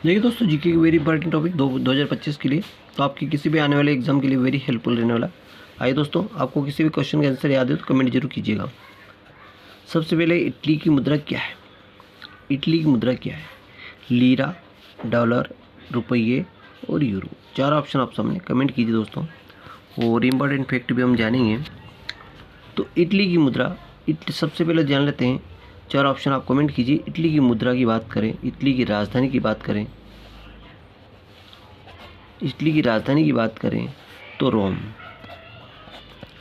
देखिए दोस्तों, जीके की वेरी इंपॉर्टेंट टॉपिक 2025 के लिए, तो आपकी किसी भी आने वाले एग्जाम के लिए वेरी हेल्पफुल रहने वाला। आइए दोस्तों, आपको किसी भी क्वेश्चन का आंसर याद है तो कमेंट जरूर कीजिएगा। सबसे पहले इटली की मुद्रा क्या है? इटली की मुद्रा क्या है? लीरा, डॉलर, रुपये और यूरो। चार ऑप्शन आप सामने, कमेंट कीजिए दोस्तों। और इम्पॉर्टेंट फैक्ट भी हम जानेंगे। तो इटली की मुद्रा, सबसे पहले जान लेते हैं। चार ऑप्शन आप कमेंट कीजिए। इटली की मुद्रा की बात करें, इटली की राजधानी की बात करें, इटली की राजधानी की बात करें तो रोम।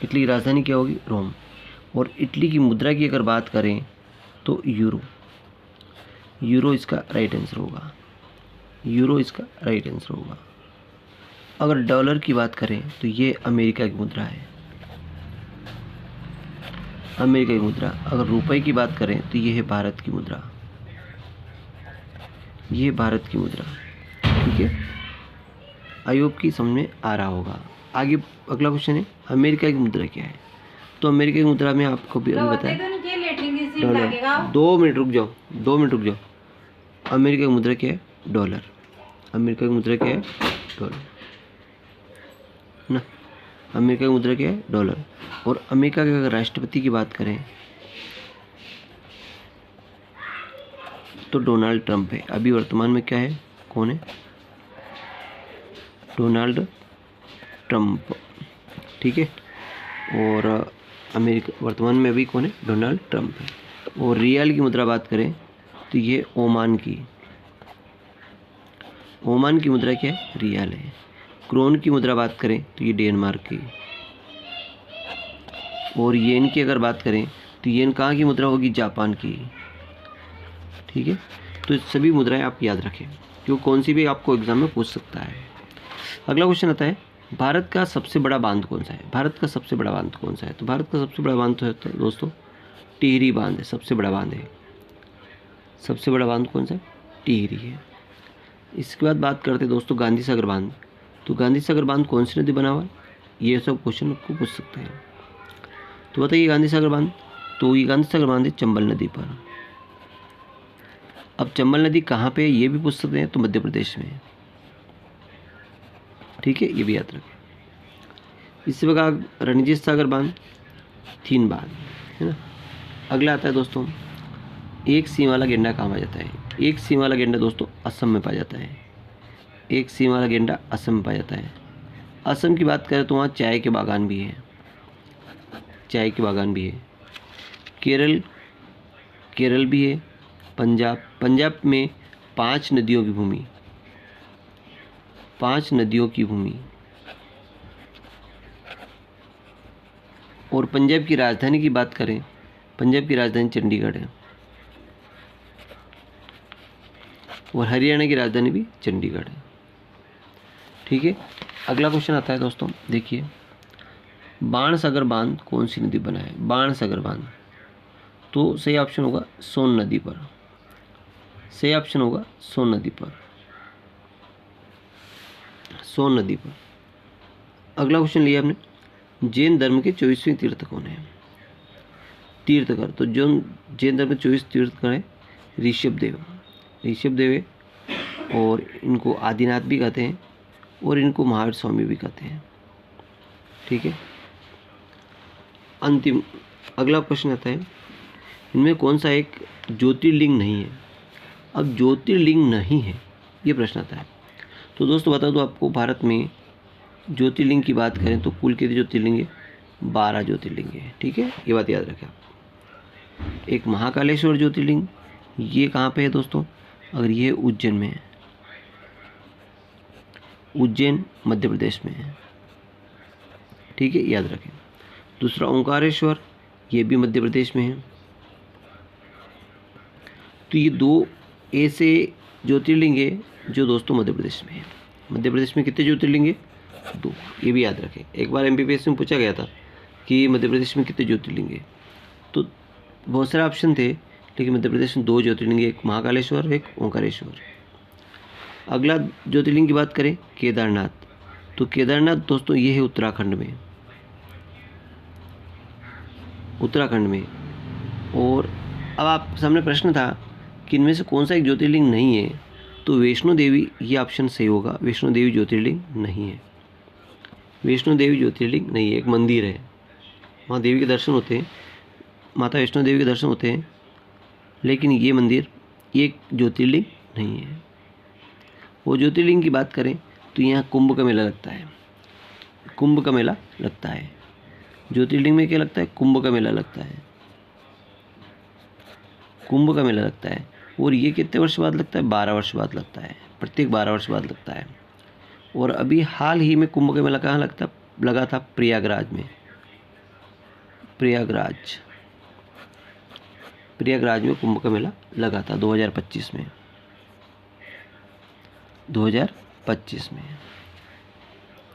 इटली की राजधानी क्या होगी? रोम। और इटली की मुद्रा की अगर बात करें तो यूरो। यूरो इसका राइट आंसर होगा। यूरो इसका राइट आंसर होगा। अगर डॉलर की बात करें तो ये अमेरिका की मुद्रा है, अमेरिका की मुद्रा। अगर रुपए की बात करें तो ये है भारत की मुद्रा, ये भारत की मुद्रा। ठीक है, आई होप की समझ में आ रहा होगा। आगे अगला क्वेश्चन है, अमेरिका की मुद्रा क्या है? तो अमेरिका की मुद्रा में आपको भी अभी बताया। डॉलर। 2 मिनट रुक जाओ, 2 मिनट रुक जाओ। अमेरिका की मुद्रा क्या है? डॉलर। अमेरिका की मुद्रा क्या है? डॉलर ना। अमेरिका की मुद्रा क्या है? डॉलर। और अमेरिका के अगर राष्ट्रपति की बात करें तो डोनाल्ड ट्रंप है। अभी वर्तमान में क्या है? कौन है? Donald Trump. ठीक है। और अमेरिका वर्तमान में अभी कौन है? डोनाल्ड ट्रंप है। और रियाल की मुद्रा बात करें तो ये ओमान की, ओमान की मुद्रा क्या है? रियाल है। क्रोन की मुद्रा बात करें तो ये डेनमार्क की। और येन की अगर बात करें तो येन कहाँ की मुद्रा होगी? जापान की। ठीक है, तो सभी मुद्राएं आप याद रखें, क्योंकि कौन सी भी आपको एग्जाम में पूछ सकता है। अगला क्वेश्चन आता है, भारत का सबसे बड़ा बांध कौन सा है? भारत का सबसे बड़ा बांध कौन सा है? तो भारत का सबसे बड़ा बांध तो है दोस्तों टिहरी बांध है, सबसे बड़ा बांध है। सबसे बड़ा बांध कौन सा है? टिहरी है। इसके बाद बात करते हैं दोस्तों गांधी सागर बांध। तो गांधी सागर बांध कौन सी नदी बना हुआ है? ये सब क्वेश्चन आपको पूछ सकते हैं। तो बताइए गांधी सागर बांध, तो ये गांधी सागर बांध है चंबल नदी पर। अब चंबल नदी कहाँ पे है ये भी पूछ सकते हैं, तो मध्य प्रदेश में। ठीक है, ये भी याद रखें। इसी प्रकार रणजीत सागर बांध 3 बांध है ना। अगला आता है दोस्तों, एक सींग वाला गेंडा कहाँ पाया जाता है? एक सींग वाला गेंडा दोस्तों असम में पाया जाता है। एक सींग वाला गेंडा असम में पाया जाता है। असम की बात करें तो वहाँ चाय के बागान भी है, चाय के बागान भी है। केरल, केरल भी है। पंजाब, पंजाब में 5 नदियों की भूमि, 5 नदियों की भूमि। और पंजाब की राजधानी की बात करें, पंजाब की राजधानी चंडीगढ़ है। और हरियाणा की राजधानी भी चंडीगढ़ है। ठीक है, अगला क्वेश्चन आता है दोस्तों, देखिए बाणसागर बांध कौन सी नदी बना है? बाणसागर बांध, तो सही ऑप्शन होगा सोन नदी पर। सही ऑप्शन होगा सोन नदी पर, सोन नदी पर। अगला क्वेश्चन लिया आपने, जैन धर्म के 24वें तीर्थ कौन है? तीर्थकर, तो जो जैन धर्म के 24 तीर्थकर है ऋषभ देव, ऋषभ देव है। और इनको आदिनाथ भी कहते हैं और इनको महावीर स्वामी भी कहते हैं। ठीक है, अंतिम अगला क्वेश्चन आता है, इनमें कौन सा एक ज्योतिर्लिंग नहीं है? अब ज्योतिर्लिंग नहीं है ये प्रश्न आता है। तो दोस्तों बता दो आपको, भारत में ज्योतिर्लिंग की बात करें तो कुल कितने ज्योतिर्लिंग है? 12 ज्योतिर्लिंग है। ठीक है, ये बात याद रखें आप। एक महाकालेश्वर ज्योतिर्लिंग, ये कहाँ पे है दोस्तों? अगर ये उज्जैन में है, उज्जैन मध्य प्रदेश में है। ठीक है, याद रखें। दूसरा ओंकारेश्वर, ये भी मध्य प्रदेश में है। तो ये 2 ऐसे ज्योतिर्लिंग है जो दोस्तों मध्य प्रदेश में है। मध्य प्रदेश में कितने ज्योतिर्लिंग है? 2, ये भी याद रखें। एक बार MPPS में पूछा गया था कि मध्य प्रदेश में कितने ज्योतिर्लिंग है, तो बहुत सारे ऑप्शन थे, लेकिन मध्य प्रदेश में 2 ज्योतिर्लिंग, एक महाकालेश्वर एक ओंकारेश्वर। अगला ज्योतिर्लिंग की बात करें केदारनाथ, तो केदारनाथ दोस्तों ये है उत्तराखंड में, उत्तराखंड में। और अब आप सामने प्रश्न था कि इनमें से कौन सा एक ज्योतिर्लिंग नहीं है, तो तो वैष्णो देवी ये ऑप्शन सही होगा। वैष्णो देवी ज्योतिर्लिंग नहीं है, वैष्णो देवी ज्योतिर्लिंग नहीं है, एक मंदिर है, वहाँ देवी के दर्शन होते हैं, माता वैष्णो देवी के दर्शन होते हैं, लेकिन ये मंदिर ये एक ज्योतिर्लिंग नहीं है। वो ज्योतिर्लिंग की बात करें तो यहाँ कुंभ का मेला लगता है, कुंभ का मेला लगता है। ज्योतिर्लिंग में क्या लगता है? कुंभ का मेला लगता है, कुंभ का मेला लगता है। और ये कितने वर्ष बाद लगता है? 12 वर्ष बाद लगता है, प्रत्येक 12 वर्ष बाद लगता है। और अभी हाल ही में कुंभ का मेला कहाँ लगा था? प्रयागराज में, प्रयागराज में कुंभ का मेला लगा था 2025 में, 2025 में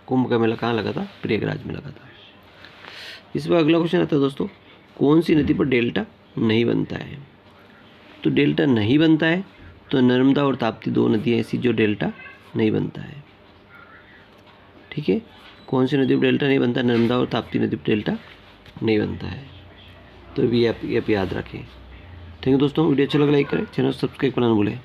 कुंभ का मेला कहाँ लगा था? प्रयागराज में लगा था। इस पर अगला क्वेश्चन आता है दोस्तों, कौन सी नदी पर डेल्टा नहीं बनता है? तो डेल्टा नहीं बनता है तो नर्मदा और ताप्ती दो नदियाँ ऐसी जो डेल्टा नहीं बनता है। ठीक है, कौन सी नदी पर डेल्टा नहीं बनता? नर्मदा और ताप्ती नदी पर डेल्टा नहीं बनता है। तो भी आप याद रखें। थैंक यू दोस्तों, वीडियो अच्छा लगा लाइक करें, चैनल सब्सक्राइब करना न भूलें।